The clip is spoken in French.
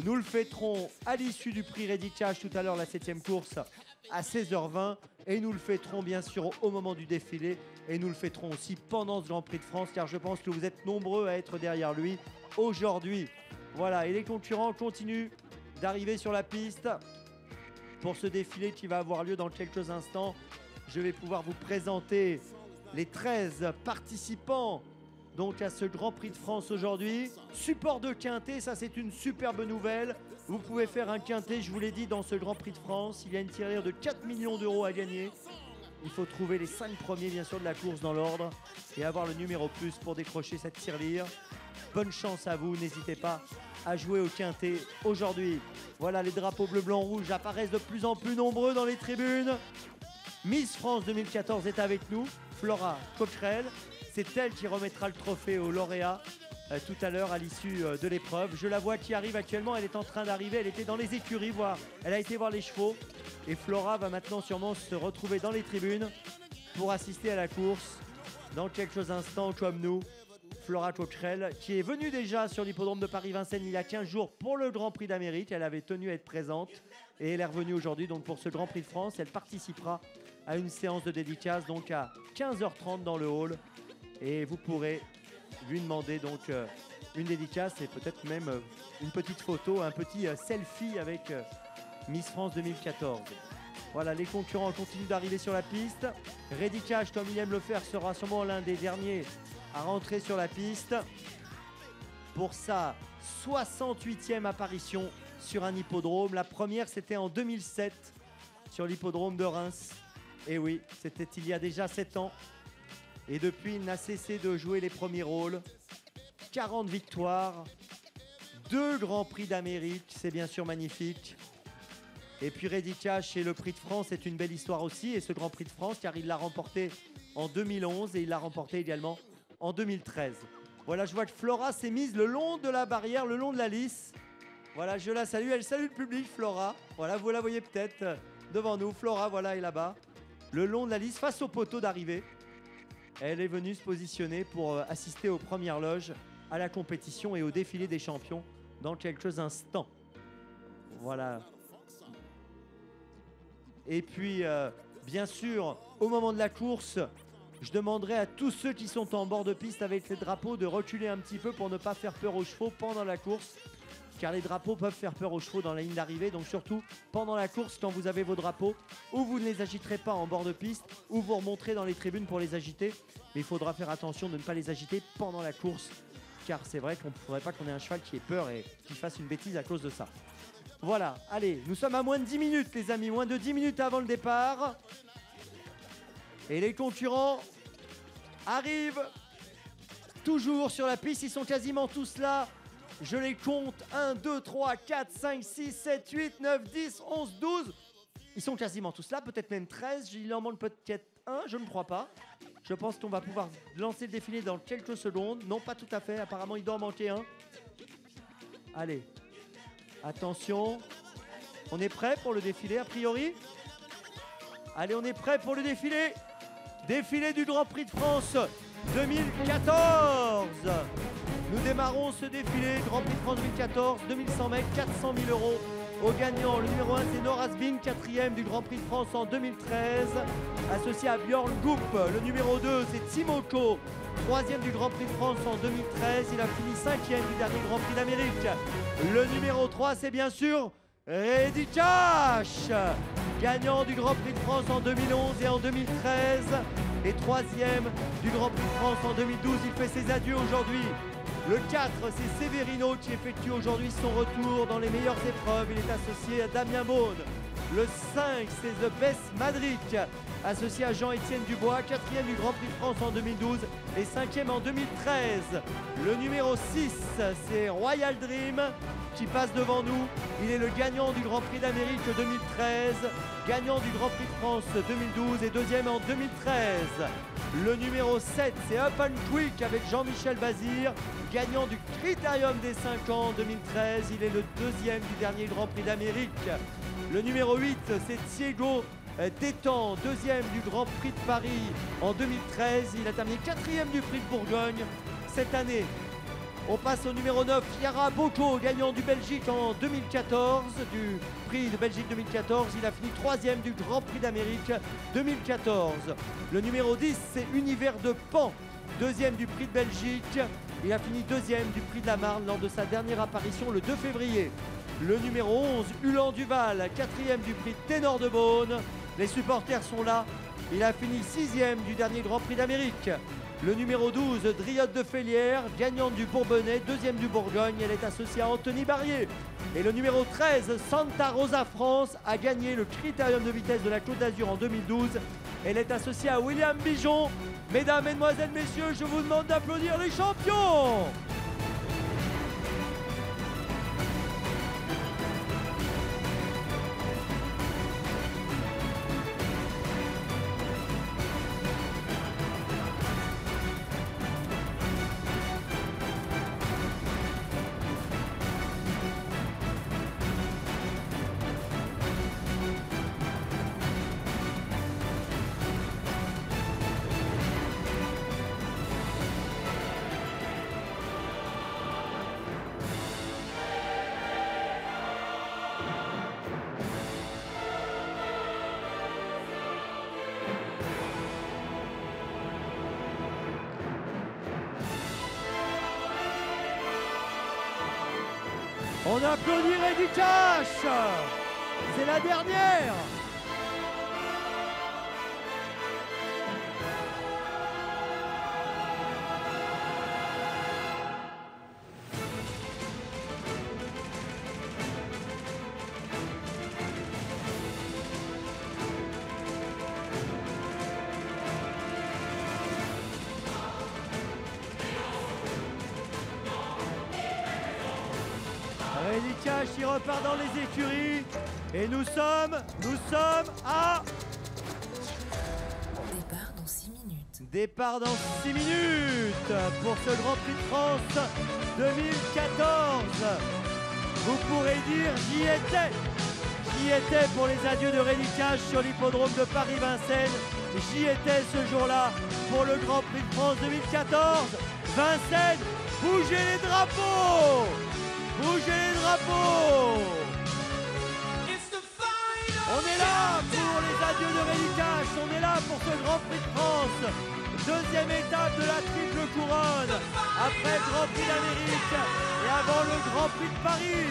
Nous le fêterons à l'issue du prix Ready Cash tout à l'heure, la 7e course à 16h20. Et nous le fêterons bien sûr au moment du défilé. Et nous le fêterons aussi pendant ce Grand Prix de France, car je pense que vous êtes nombreux à être derrière lui aujourd'hui. Voilà, et les concurrents continuent d'arriver sur la piste pour ce défilé qui va avoir lieu dans quelques instants. Je vais pouvoir vous présenter les 13 participants donc à ce Grand Prix de France aujourd'hui. Support de quintet, ça c'est une superbe nouvelle. Vous pouvez faire un quintet, je vous l'ai dit, dans ce Grand Prix de France. Il y a une tirelire de 4 millions d'euros à gagner. Il faut trouver les 5 premiers bien sûr de la course dans l'ordre et avoir le numéro plus pour décrocher cette tirelire. Bonne chance à vous, n'hésitez pas à jouer au quintet aujourd'hui. Voilà, les drapeaux bleu, blanc, rouge apparaissent de plus en plus nombreux dans les tribunes. Miss France 2014 est avec nous, Flora Coquerel. C'est elle qui remettra le trophée au lauréat tout à l'heure à l'issue de l'épreuve. Je la vois qui arrive actuellement, elle est en train d'arriver, elle était dans les écuries, elle a été voir les chevaux. Et Flora va maintenant sûrement se retrouver dans les tribunes pour assister à la course. Dans quelques instants, comme nous, Flora Coquerel, qui est venue déjà sur l'hippodrome de Paris-Vincennes il y a 15 jours pour le Grand Prix d'Amérique. Elle avait tenu à être présente et elle est revenue aujourd'hui donc pour ce Grand Prix de France. Elle participera à une séance de dédicace donc à 15h30 dans le hall. Et vous pourrez lui demander donc une dédicace et peut-être même une petite photo, un petit selfie avec Miss France 2014. Voilà, les concurrents continuent d'arriver sur la piste. Ready Cash, comme il aime le faire, sera sûrement l'un des derniers à rentrer sur la piste pour sa 68e apparition sur un hippodrome. La première, c'était en 2007 sur l'hippodrome de Reims. Et oui, c'était il y a déjà 7 ans. Et depuis, il n'a cessé de jouer les premiers rôles. 40 victoires, 2 Grands Prix d'Amérique, c'est bien sûr magnifique. Et puis Ready Cash et le Prix de France, c'est une belle histoire aussi. Et ce Grand Prix de France, car il l'a remporté en 2011 et il l'a remporté également en 2013. Voilà, je vois que Flora s'est mise le long de la barrière, le long de la lisse. Voilà, je la salue. Elle salue le public, Flora. Voilà, vous la voyez peut-être devant nous. Flora, voilà, est là-bas. Le long de la lisse, face au poteau d'arrivée. Elle est venue se positionner pour assister aux premières loges, à la compétition et au défilé des champions dans quelques instants. Voilà. Et puis, bien sûr, au moment de la course, je demanderai à tous ceux qui sont en bord de piste avec les drapeaux de reculer un petit peu pour ne pas faire peur aux chevaux pendant la course. Car les drapeaux peuvent faire peur aux chevaux dans la ligne d'arrivée. Donc surtout, pendant la course, quand vous avez vos drapeaux, ou vous ne les agiterez pas en bord de piste, ou vous remonterez dans les tribunes pour les agiter. Mais il faudra faire attention de ne pas les agiter pendant la course. Car c'est vrai qu'on ne faudrait pas qu'on ait un cheval qui ait peur et qui fasse une bêtise à cause de ça. Voilà, allez, nous sommes à moins de 10 minutes les amis, moins de 10 minutes avant le départ. Et les concurrents arrivent toujours sur la piste, ils sont quasiment tous là. Je les compte, 1, 2, 3, 4, 5, 6, 7, 8, 9, 10, 11, 12. Ils sont quasiment tous là, peut-être même 13. Il en manque peut-être un, je ne crois pas. Je pense qu'on va pouvoir lancer le défilé dans quelques secondes. Non, pas tout à fait, apparemment il doit en manquer un. Allez, attention. On est prêt pour le défilé a priori? Allez, on est prêt pour le défilé. Défilé du Grand Prix de France 2014. Nous démarrons ce défilé, Grand Prix de France 2014, 2100 mètres, 400 000 euros. Au gagnant, le numéro 1 c'est Nora Sbin, 4e du Grand Prix de France en 2013, associé à Björn Goop. Le numéro 2 c'est Timoko, 3e du Grand Prix de France en 2013. Il a fini 5e du dernier Grand Prix d'Amérique. Le numéro 3 c'est bien sûr Ready Cash, gagnant du Grand Prix de France en 2011 et en 2013. Et 3e du Grand Prix de France en 2012. Il fait ses adieux aujourd'hui. Le 4, c'est Severino qui effectue aujourd'hui son retour dans les meilleures épreuves. Il est associé à Damien Beaune. Le 5, c'est The Best Madrid, associé à Jean-Étienne Dubois, 4e du Grand Prix de France en 2012 et 5e en 2013. Le numéro 6, c'est Royal Dream qui passe devant nous. Il est le gagnant du Grand Prix d'Amérique 2013, gagnant du Grand Prix de France 2012 et 2e en 2013. Le numéro 7, c'est Up and Quick avec Jean-Michel Bazir, gagnant du Critérium des 5 ans en 2013. Il est le 2e du dernier Grand Prix d'Amérique. Le numéro 8, c'est Thiego Détang, 2e du Grand Prix de Paris en 2013. Il a terminé 4e du Prix de Bourgogne. Cette année, On passe au numéro 9, Chiara Bocco, gagnant du Belgique en 2014, du prix de Belgique 2014. Il a fini 3e du Grand Prix d'Amérique 2014. Le numéro 10, c'est Univers de Pan, 2e du prix de Belgique. Il a fini 2e du prix de la Marne lors de sa dernière apparition le 2 février. Le numéro 11, Ulan Duval, 4e du prix Ténor de Beaune. Les supporters sont là. Il a fini 6e du dernier Grand Prix d'Amérique. Le numéro 12, Driotte de Félière, gagnante du Bourbonnais, 2e du Bourgogne. Elle est associée à Anthony Barrier. Et le numéro 13, Santa Rosa France, a gagné le critérium de vitesse de la Côte d'Azur en 2012. Elle est associée à William Bijon. Mesdames, Mesdemoiselles, Messieurs, je vous demande d'applaudir les champions. On applaudit Reddy Cash. C'est la dernière. Reddy Cash, il repart dans les écuries. Et nous sommes à... Départ dans 6 minutes. Départ dans 6 minutes pour ce Grand Prix de France 2014. Vous pourrez dire j'y étais. J'y étais pour les adieux de Reddy Cash sur l'hippodrome de Paris-Vincennes. J'y étais ce jour-là pour le Grand Prix de France 2014. Vincennes, bougez les drapeaux! Bougez les drapeaux! On est là pour les adieux de Reddy Cash, on est là pour ce Grand Prix de France. Deuxième étape de la triple couronne, après le Grand Prix d'Amérique et avant le Grand Prix de Paris.